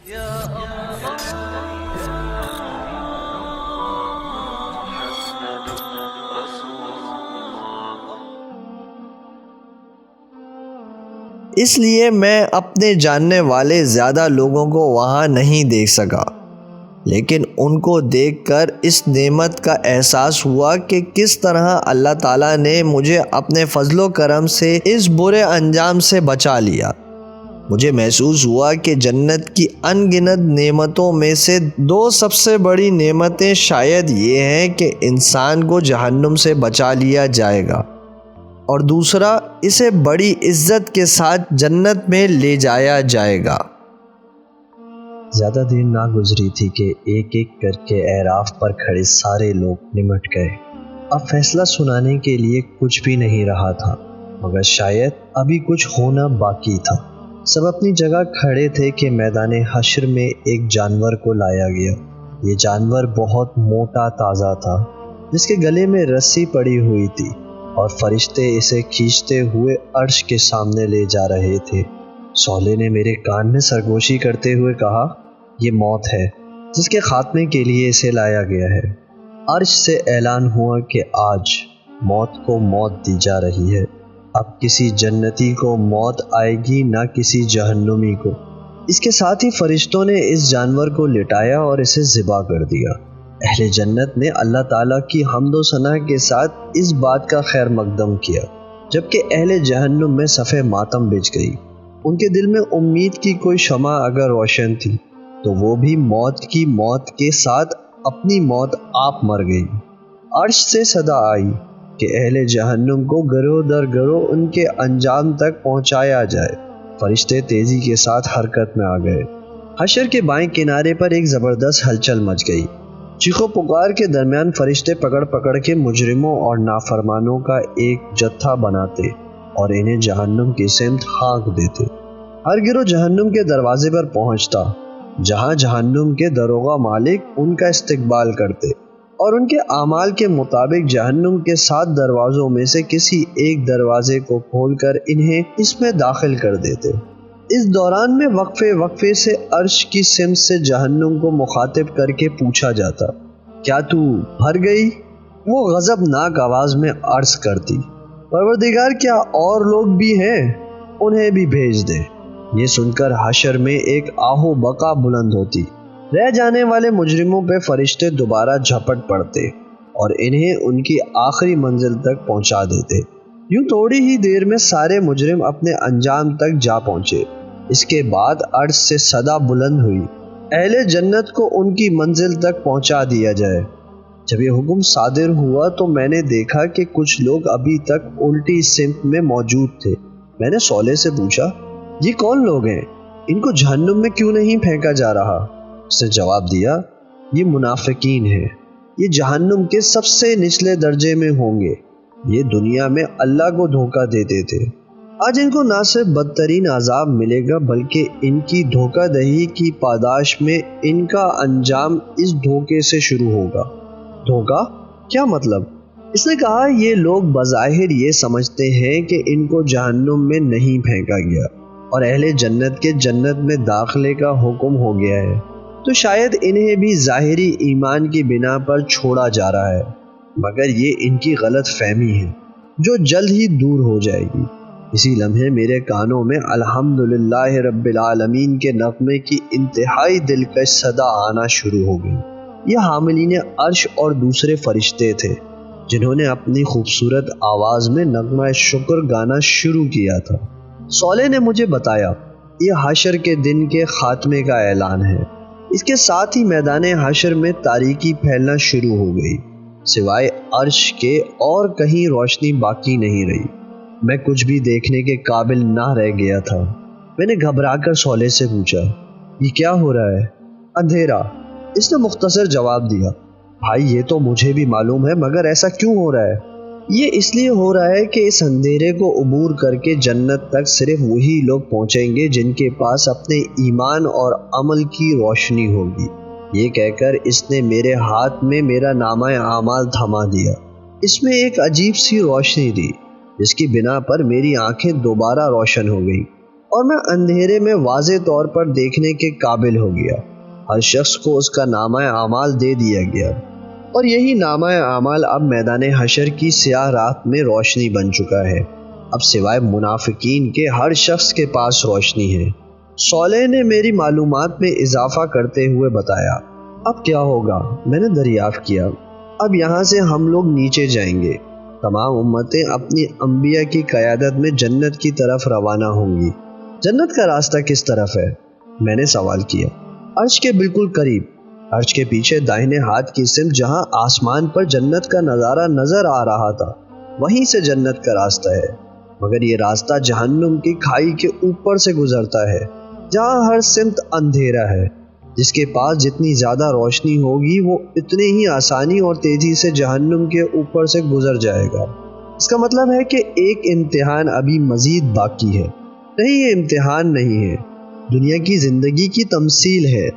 اس لیے میں اپنے جاننے والے زیادہ لوگوں کو وہاں نہیں دیکھ سکا، لیکن ان کو دیکھ کر اس نعمت کا احساس ہوا کہ کس طرح اللہ تعالیٰ نے مجھے اپنے فضل و کرم سے اس برے انجام سے بچا لیا۔ مجھے محسوس ہوا کہ جنت کی ان گنت نعمتوں میں سے دو سب سے بڑی نعمتیں شاید یہ ہیں کہ انسان کو جہنم سے بچا لیا جائے گا، اور دوسرا اسے بڑی عزت کے ساتھ جنت میں لے جایا جائے گا۔ زیادہ دیر نہ گزری تھی کہ ایک ایک کر کے اعراف پر کھڑے سارے لوگ نمٹ گئے۔ اب فیصلہ سنانے کے لیے کچھ بھی نہیں رہا تھا، مگر شاید ابھی کچھ ہونا باقی تھا۔ سب اپنی جگہ کھڑے تھے کہ میدان حشر میں ایک جانور کو لایا گیا۔ یہ جانور بہت موٹا تازہ تھا، جس کے گلے میں رسی پڑی ہوئی تھی، اور فرشتے اسے کھینچتے ہوئے عرش کے سامنے لے جا رہے تھے۔ سولے نے میرے کان میں سرگوشی کرتے ہوئے کہا، یہ موت ہے جس کے خاتمے کے لیے اسے لایا گیا ہے۔ عرش سے اعلان ہوا کہ آج موت کو موت دی جا رہی ہے۔ اب کسی جنتی کو موت آئے گی، نہ کسی جہنمی کو۔ اس کے ساتھ ہی فرشتوں نے اس جانور کو لٹایا اور اسے ذبح کر دیا۔ اہل جنت نے اللہ تعالیٰ کی حمد و ثنا کے ساتھ اس بات کا خیر مقدم کیا، جبکہ اہل جہنم میں صف ماتم بچھ گئی۔ ان کے دل میں امید کی کوئی شمع اگر روشن تھی تو وہ بھی موت کی موت کے ساتھ اپنی موت آپ مر گئی۔ عرش سے صدا آئی کہ اہل جہنم کو گروہ در گروہ ان کے انجام تک پہنچایا جائے۔ فرشتے تیزی کے ساتھ حرکت میں آ گئے۔ حشر کے بائیں کنارے پر ایک زبردست ہلچل مچ گئی۔ چیخ و پکار کے درمیان فرشتے پکڑ پکڑ کے مجرموں اور نافرمانوں کا ایک جتھا بناتے اور انہیں جہنم کی سمت ہانک دیتے۔ ہر گروہ جہنم کے دروازے پر پہنچتا، جہاں جہنم کے داروغہ مالک ان کا استقبال کرتے اور ان کے اعمال کے مطابق جہنم کے 7 دروازوں میں سے کسی ایک دروازے کو کھول کر انہیں اس میں داخل کر دیتے۔ اس دوران میں وقفے وقفے سے عرش کی سمت سے جہنم کو مخاطب کر کے پوچھا جاتا، کیا تو بھر گئی؟ وہ غضبناک آواز میں عرض کرتی، پروردگار کیا اور لوگ بھی ہیں؟ انہیں بھی بھیج دے۔ یہ سن کر حشر میں ایک آہ و بکا بلند ہوتی۔ رہ جانے والے مجرموں پہ فرشتے دوبارہ جھپٹ پڑتے اور انہیں ان کی آخری منزل تک پہنچا دیتے۔ یوں تھوڑی ہی دیر میں سارے مجرم اپنے انجام تک جا پہنچے۔ اس کے بعد عرش سے صدا بلند ہوئی، اہل جنت کو ان کی منزل تک پہنچا دیا جائے۔ جب یہ حکم صادر ہوا تو میں نے دیکھا کہ کچھ لوگ ابھی تک الٹی سمت میں موجود تھے۔ میں نے سولے سے پوچھا، یہ کون لوگ ہیں؟ ان کو جہنم میں کیوں نہیں پھینکا جا رہا؟ اس نے جواب دیا، یہ منافقین ہیں، یہ جہنم کے سب سے نچلے درجے میں ہوں گے۔ یہ دنیا میں اللہ کو دھوکہ دیتے تھے۔ آج ان کو نہ صرف بدترین عذاب ملے گا، بلکہ ان کی دھوکہ دہی کی پاداش میں ان کا انجام اس دھوکے سے شروع ہوگا۔ دھوکہ؟ کیا مطلب؟ اس نے کہا، یہ لوگ بظاہر یہ سمجھتے ہیں کہ ان کو جہنم میں نہیں پھینکا گیا اور اہل جنت کے جنت میں داخلے کا حکم ہو گیا ہے، تو شاید انہیں بھی ظاہری ایمان کی بنا پر چھوڑا جا رہا ہے، مگر یہ ان کی غلط فہمی ہے جو جلد ہی دور ہو جائے گی۔ اسی لمحے میرے کانوں میں الحمدللہ رب العالمین کے نغمے کی انتہائی دلکش صدا آنا شروع ہو گئی۔ یہ حاملین عرش اور دوسرے فرشتے تھے جنہوں نے اپنی خوبصورت آواز میں نغمہ شکر گانا شروع کیا تھا۔ سولے نے مجھے بتایا، یہ حشر کے دن کے خاتمے کا اعلان ہے۔ اس کے ساتھ ہی میدان حشر میں تاریکی پھیلنا شروع ہو گئی، سوائے عرش کے اور کہیں روشنی باقی نہیں رہی۔ میں کچھ بھی دیکھنے کے قابل نہ رہ گیا تھا۔ میں نے گھبرا کر سولے سے پوچھا، یہ کیا ہو رہا ہے؟ اندھیرا، اس نے مختصر جواب دیا۔ بھائی یہ تو مجھے بھی معلوم ہے، مگر ایسا کیوں ہو رہا ہے؟ یہ اس لیے ہو رہا ہے کہ اس اندھیرے کو عبور کر کے جنت تک صرف وہی لوگ پہنچیں گے جن کے پاس اپنے ایمان اور عمل کی روشنی ہوگی۔ یہ کہہ کر اس نے میرے ہاتھ میں میرا نامہ اعمال تھما دیا۔ اس میں ایک عجیب سی روشنی تھی جس کی بنا پر میری آنکھیں دوبارہ روشن ہو گئیں اور میں اندھیرے میں واضح طور پر دیکھنے کے قابل ہو گیا۔ ہر شخص کو اس کا نامہ اعمال دے دیا گیا، اور یہی نامہ اعمال اب میدان حشر کی سیاہ رات میں روشنی بن چکا ہے۔ اب سوائے منافقین کے ہر شخص کے پاس روشنی ہے۔ صالح نے میری معلومات میں اضافہ کرتے ہوئے بتایا، اب کیا ہوگا؟ میں نے دریافت کیا، اب یہاں سے ہم لوگ نیچے جائیں گے۔ تمام امتیں اپنی انبیاء کی قیادت میں جنت کی طرف روانہ ہوں گی۔ جنت کا راستہ کس طرف ہے؟ میں نے سوال کیا۔ عرش کے بالکل قریب، عرش کے پیچھے دائیں ہاتھ کی سمت جہاں آسمان پر جنت کا نظارہ نظر آ رہا تھا، وہیں سے جنت کا راستہ ہے۔ مگر یہ راستہ جہنم کی کھائی کے اوپر سے گزرتا ہے، جہاں ہر سمت اندھیرا ہے۔ جس کے پاس جتنی زیادہ روشنی ہوگی وہ اتنی ہی آسانی اور تیزی سے جہنم کے اوپر سے گزر جائے گا۔ اس کا مطلب ہے کہ ایک امتحان ابھی مزید باقی ہے۔ نہیں، یہ امتحان نہیں ہے، دنیا کی زندگی کی تمثیل ہے۔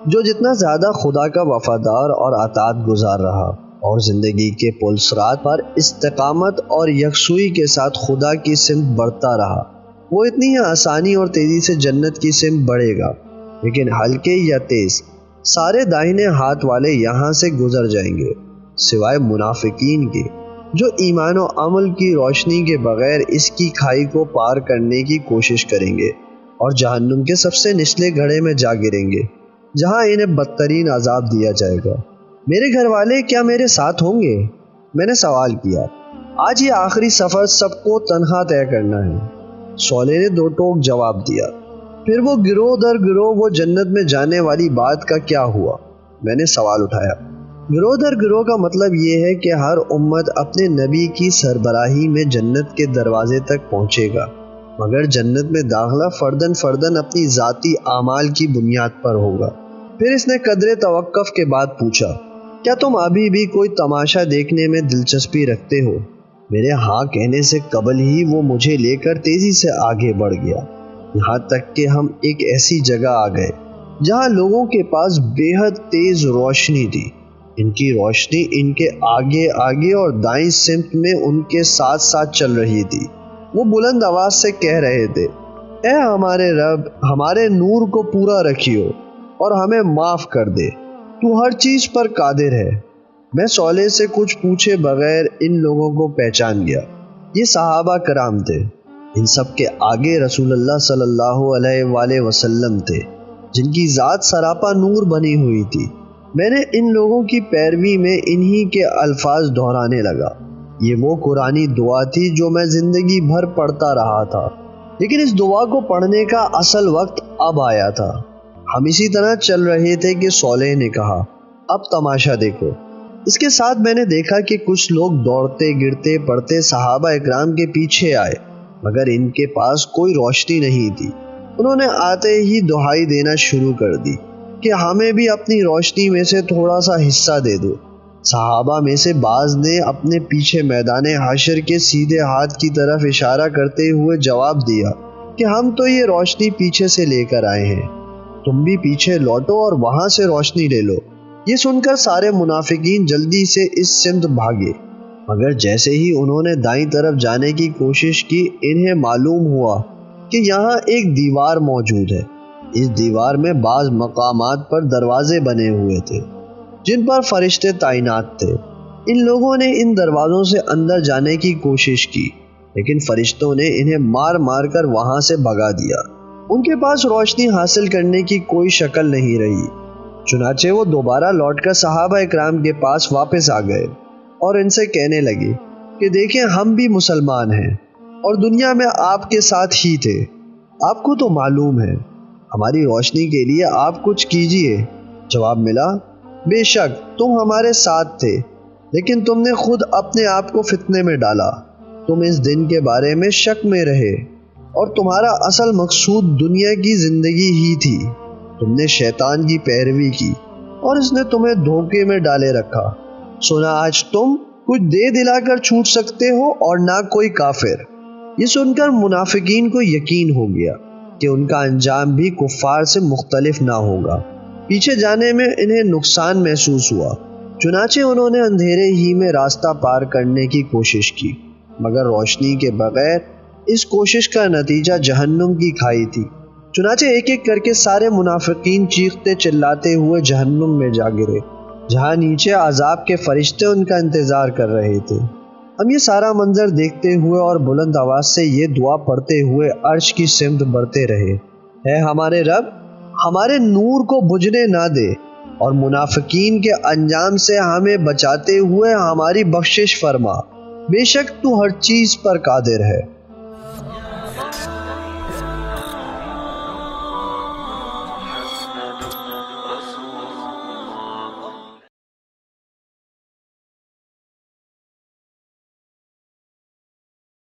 جو جتنا زیادہ خدا کا وفادار اور اطاعت گزار رہا اور زندگی کے پلسرات پر استقامت اور یکسوئی کے ساتھ خدا کی سمت بڑھتا رہا، وہ اتنی ہی آسانی اور تیزی سے جنت کی سمت بڑھے گا۔ لیکن ہلکے یا تیز، سارے دائیں ہاتھ والے یہاں سے گزر جائیں گے، سوائے منافقین کے، جو ایمان و عمل کی روشنی کے بغیر اس کی کھائی کو پار کرنے کی کوشش کریں گے اور جہنم کے سب سے نچلے گڑھے میں جا گریں گے، جہاں انہیں بدترین عذاب دیا جائے گا۔ میرے گھر والے کیا میرے ساتھ ہوں گے؟ میں نے سوال کیا۔ آج یہ آخری سفر سب کو تنہا طے کرنا ہے، صالح نے دو ٹوک جواب دیا۔ پھر وہ گروہ در گروہ وہ جنت میں جانے والی بات کا کیا ہوا؟ میں نے سوال اٹھایا۔ گروہ در گروہ کا مطلب یہ ہے کہ ہر امت اپنے نبی کی سربراہی میں جنت کے دروازے تک پہنچے گا، مگر جنت میں داخلہ فردن فردن اپنی ذاتی اعمال کی بنیاد پر ہوگا۔ پھر اس نے قدرے توقف کے بعد پوچھا، کیا تم ابھی بھی کوئی تماشا دیکھنے میں دلچسپی رکھتے ہو؟ میرے ہاں کہنے سے قبل ہی وہ مجھے لے کر تیزی سے آگے بڑھ گیا، یہاں تک کہ ہم ایک ایسی جگہ آ گئے جہاں لوگوں کے پاس بے حد تیز روشنی تھی۔ ان کی روشنی ان کے آگے آگے اور دائیں سمت میں ان کے ساتھ ساتھ چل رہی تھی۔ وہ بلند آواز سے کہہ رہے تھے، اے ہمارے رب، ہمارے نور کو پورا رکھیو اور ہمیں معاف کر دے، تو ہر چیز پر قادر ہے۔ میں صالح سے کچھ پوچھے بغیر ان لوگوں کو پہچان گیا۔ یہ صحابہ کرام تھے، ان سب کے آگے رسول اللہ صلی اللہ علیہ وآلہ وسلم تھے، جن کی ذات سراپا نور بنی ہوئی تھی۔ میں نے ان لوگوں کی پیروی میں انہی کے الفاظ دہرانے لگا۔ یہ وہ قرآنی دعا تھی جو میں زندگی بھر پڑھتا رہا تھا، لیکن اس دعا کو پڑھنے کا اصل وقت اب آیا تھا۔ ہم اسی طرح چل رہے تھے کہ صالح نے کہا، اب تماشا دیکھو۔ اس کے ساتھ میں نے دیکھا کہ کچھ لوگ دوڑتے گرتے پڑتے صحابہ اکرام کے پیچھے آئے، مگر ان کے پاس کوئی روشنی نہیں تھی۔ انہوں نے آتے ہی دہائی دینا شروع کر دی کہ ہمیں بھی اپنی روشنی میں سے تھوڑا سا حصہ دے دو۔ صحابہ میں سے بعض نے اپنے پیچھے میدان حشر کے سیدھے ہاتھ کی طرف اشارہ کرتے ہوئے جواب دیا کہ ہم تو یہ روشنی پیچھے سے لے کر آئے ہیں، تم بھی پیچھے لوٹو اور وہاں سے روشنی لے لو۔ یہ سن کر سارے منافقین جلدی سے اس سمت بھاگے، مگر جیسے ہی انہوں نے دائیں طرف جانے کی کوشش کی، انہیں معلوم ہوا کہ یہاں ایک دیوار موجود ہے۔ اس دیوار میں بعض مقامات پر دروازے بنے ہوئے تھے جن پر فرشتے تعینات تھے۔ ان لوگوں نے ان دروازوں سے اندر جانے کی کوشش کی، لیکن فرشتوں نے انہیں مار مار کر وہاں سے بھگا دیا۔ ان کے پاس روشنی حاصل کرنے کی کوئی شکل نہیں رہی۔ چنانچہ وہ دوبارہ لوٹ کر صحابہ اکرام کے پاس واپس آ گئے اور ان سے کہنے لگے کہ دیکھیں، ہم بھی مسلمان ہیں اور دنیا میں آپ کے ساتھ ہی تھے، آپ کو تو معلوم ہے، ہماری روشنی کے لیے آپ کچھ کیجئے۔ جواب ملا، بے شک تم ہمارے ساتھ تھے، لیکن تم نے خود اپنے آپ کو فتنے میں ڈالا۔ تم اس دن کے بارے میں شک میں رہے اور تمہارا اصل مقصود دنیا کی زندگی ہی تھی۔ تم نے شیطان کی پیروی کی اور اس نے تمہیں دھوکے میں ڈالے رکھا۔ سنا آج تم کچھ دے دلا کر چھوٹ سکتے ہو اور نہ کوئی کافر۔ یہ سن کر منافقین کو یقین ہو گیا کہ ان کا انجام بھی کفار سے مختلف نہ ہوگا۔ پیچھے جانے میں انہیں نقصان محسوس ہوا، چنانچہ انہوں نے اندھیرے ہی میں راستہ پار کرنے کی کوشش کی، مگر روشنی کے بغیر اس کوشش کا نتیجہ جہنم کی کھائی تھی۔ چنانچہ ایک ایک کر کے سارے منافقین چیختے چلاتے ہوئے جہنم میں جا گرے، جہاں نیچے عذاب کے فرشتے ان کا انتظار کر رہے تھے۔ ہم یہ سارا منظر دیکھتے ہوئے اور بلند آواز سے یہ دعا پڑھتے ہوئے عرش کی سمت بڑھتے رہے، اے ہمارے رب، ہمارے نور کو بجھنے نہ دے اور منافقین کے انجام سے ہمیں بچاتے ہوئے ہماری بخشش فرما، بے شک تو ہر چیز پر قادر ہے۔